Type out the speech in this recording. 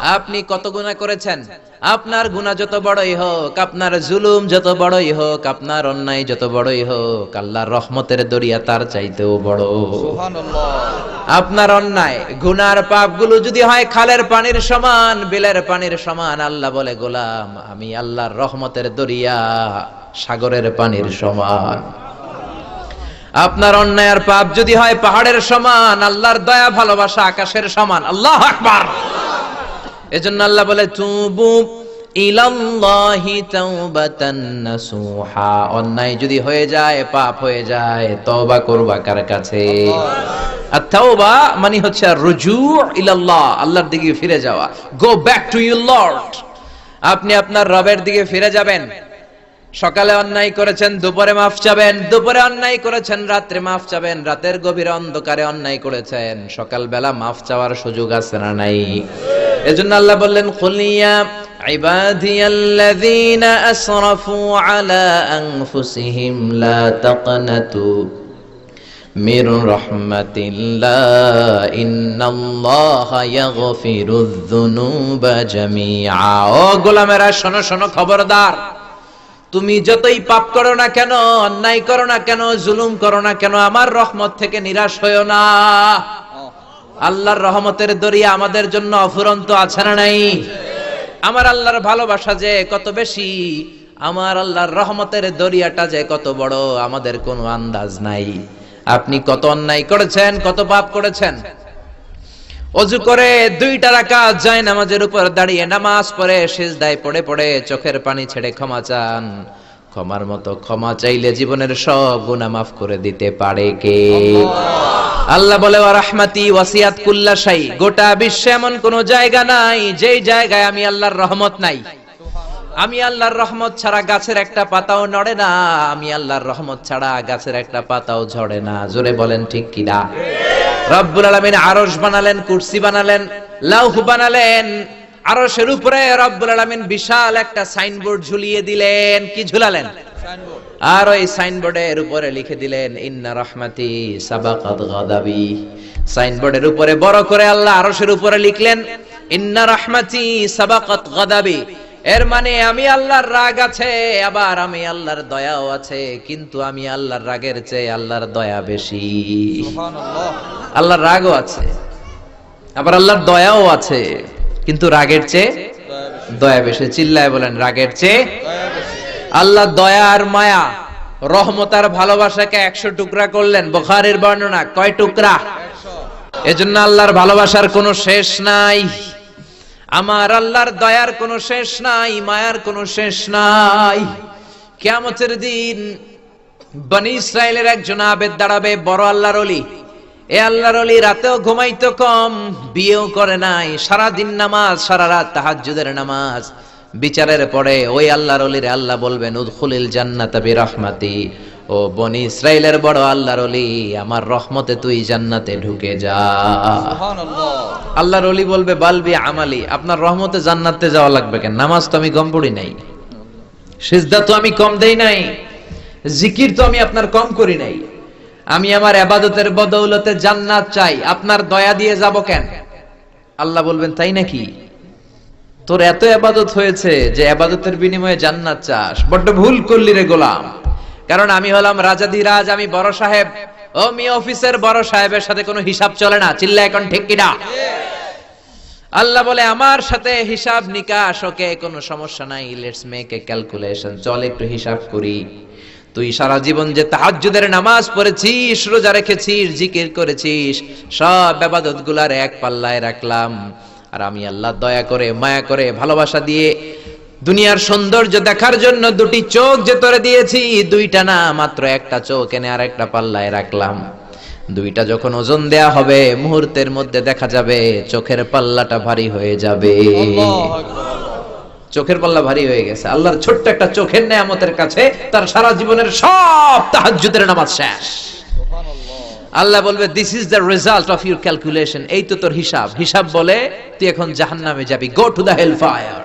আপনি কত গুনাহ করেছেন, আপনার গুনাহ যত বড়ই হোক, আপনার জুলুম যত বড়ই হোক, আপনার অন্যায় যত বড়ই হোক, আল্লাহর রহমতের দরিয়া তার চাইতেও বড়। সুবহানাল্লাহ। আপনার অন্যায় গুনার পাপগুলো যদি হয় খালের পানির সমান, বিলের পানির সমান, আল্লাহ বলে গোলাম আমি আল্লাহর রহমতের দরিয়া সাগরের পানির সমান। আপনার অন্যায় আর পাপ যদি হয় পাহাড়ের সমান, আল্লাহর দয়া ভালোবাসা আকাশের সমান। আল্লাহু আকবার। এজন্য আল্লাহ বলে তুবু ইলাল্লাহি তাওবাতান নাসুহা। অন্যায় যদি হয়ে যায়, পাপ হয়ে যায়, তওবা করবা কার কাছে? আর তাওবা মানে হচ্ছে রুজু' ইলাল্লাহ, আল্লাহর দিকে ফিরে যাওয়া। Go back to your Lord. আপনি আপনার রবের দিকে ফিরে যাবেন। সকালে অন্যায় করেছেন, দুপুরে মাফ চাবেন। দুপুরে অন্যায় করেছেন, রাত্রে মাফ চাবেন। রাতের গভীর অন্ধকারে অন্যায় করেছেন, সকালবেলা মাফ চাওয়ার সুযোগ আছে না নাই? এজন্য আল্লাহ বললেন কুলিয়া ইবাদিয়াল্লাযীনা আসরাফু আলা আনফুসিহিম লা তাকনাতু মির রাহমাতিল্লাহ ইন্নাল্লাহা ইয়াগফিরুয যুনুবা জামিআ। ও গোলামেরা শোনো শোনো, খবরদার। তুমি যতই পাপ করো না কেন, অন্যায় করো না কেন, জুলুম করো না কেন, আমার রহমত থেকে নিরাশ হইও না। আল্লাহর রহমতের দরিয়া আমাদের জন্য অফুরন্ত আছে না নাই? আমার আল্লাহর ভালোবাসা যে কত বেশি, আমার আল্লাহর রহমতের দরিয়াটা যে কত বড়, আমাদের কোনো আন্দাজ নাই। আপনি কত অন্যায় করেছেন, কত পাপ করেছেন। ওযু করে 2টা রাকাত যায় নামাজের উপর দাঁড়িয়ে নামাজ পড়ে সিজদায় পড়ে পড়ে চোখের পানি ছেড়ে ক্ষমা চান। ক্ষমার মতো ক্ষমা চাইলে জীবনের সব গুনাহ মাফ করে দিতে পারে কে? আল্লাহ বলে ওয়া রাহমাতি ওয়াসিয়াত কুল্লা শাই। গোটা বিশ্বে এমন কোন জায়গা নাই যেই জায়গায় আমি আল্লাহর রহমত নাই। আমি আল্লাহর রহমত ছাড়া গাছের একটা পাতাও নড়ে না, আমি আল্লাহর রহমত ছাড়া গাছের একটা পাতাও ঝরে না। জোরে বলেন ঠিক কিনা? রব্বুল আলামিন আরশ বানালেন, কুরসি বানালেন, লাউহ বানালেন। আরশের উপরে রব্বুল আলামিন বিশাল একটা সাইনবোর্ড ঝুলিয়ে দিলেন। কি ঝুলালেন? আর ওই সাইনবোর্ডের উপরে লিখে দিলেন ইন্না রাহমাতি সাবাকাত গাদাবি। সাইনবোর্ডের উপরে বড় করে আল্লাহ আরশের উপরে লিখলেন ইন্না রাহমাতি সাবাকাত গাদাবি। এর মানে আমি আল্লাহর রাগ আছে, আবার আমি আল্লাহর দয়াও আছে, কিন্তু আমি আল্লাহর রাগের চেয়ে আল্লাহর দয়া বেশি। সুবহানাল্লাহ। আল্লাহর রাগও আছে, আবার আল্লাহর দয়াও আছে, কিন্তু রাগের চেয়ে দয়া বেশি। চিল্লায় বলেন রাগের চেয়ে দয়া বেশি। আল্লাহ দয়া আর মায়া, রহমত আর ভালোবাসাকে 100 টুকরা করলেন। বুখারীর বর্ণনা, কয় টুকরা? 100। এজন্য আল্লাহর ভালোবাসার কোনো শেষ নাই, আমার আল্লাহর দয়ার কোনো শেষ নাই, মায়ার কোনো শেষ নাই। কিয়ামতের দিন বনি ইসরাইলের একজন আবেদ দাঁড়াবে, বড় আল্লাহর ওলি। এ আল্লাহর ওলি রাতেও ঘুমাইতো কম, বিয়েও করে নাই, সারা দিন নামাজ, সারা রাত তাহাজ্জুদের নামাজ। বিচারের পরে ওই আল্লাহর ওলিরে আল্লাহ বলবেন উদখুলিল জান্নাতা বিরহমাতি। ও বনি ইসরাইলের বড় আল্লাহর ওলি, আমার রহমতে তুই জান্নাতে ঢুকে যা। সুবহানাল্লাহ। আল্লাহর ওলি বলবে বালবি আমালি, আপনার রহমতে জান্নাতে যাওয়া লাগবে কেন? নামাজ তো আমি কম পড়ি নাই, সিজদা তো আমি কম দেই নাই, জিকির তো আমি আপনার কম করি নাই। আমি আমার ইবাদতের বদৌলতে জান্নাত চাই, আপনার দয়া দিয়ে যাব কেন? আল্লাহ বলবেন তাই নাকি? তোর এত ইবাদত হয়েছে যে ইবাদতের বিনিময়ে জান্নাত চাস, বড্ড ভুল করলি রে গোলাম। কারণ আমি হলাম রাজাধিরাজ, আমি বড় সাহেব। ও মি অফিসের বড় সাহেবের সাথে কোনো হিসাব চলে না। চিল্লা এখন ঠিক কিনা? আল্লাহ বলে আমার সাথে হিসাব নিকাশ, ওকে কোনো সমস্যা নাই, লেটস মেক এ ক্যালকুলেশন, চল একটু হিসাব করি। তুই সারা জীবন যে তাহাজ্জুদের নামাজ পড়েছিস, রোজা রেখেছিস, জিকির করেছিস, সব ইবাদতগুলার এক পাল্লায় রাখলাম। আর আমি আল্লাহ দয়া করে, মায়া করে, ভালোবাসা দিয়ে দুনিয়ার সৌন্দর্য দেখার জন্য 2টি চোখ যে তোরে দিয়েছি, 2টা না মাত্র একটা চোখ এনে আর একটা পাল্লায় রাখলাম। 2টা যখন ওজন দেয়া হবে, মুহূর্তের মধ্যে দেখা যাবে চোখের পাল্লাটা ভারী হয়ে যাবে। আল্লাহু আকবার। চোখের পাল্লা ভারী হয়ে গেছে। আল্লাহর ছোট্ট একটা চোখের নেয়ামতের কাছে তার সারা জীবনের সব তাহাজ্জুদের নামাজ শেষ। সুবহানাল্লাহ। আল্লাহ বলবে this is the result of your calculation. এই তো তোর হিসাব। হিসাব বলে তুই এখন জাহান্নামে যাবি। Go to the hell fire.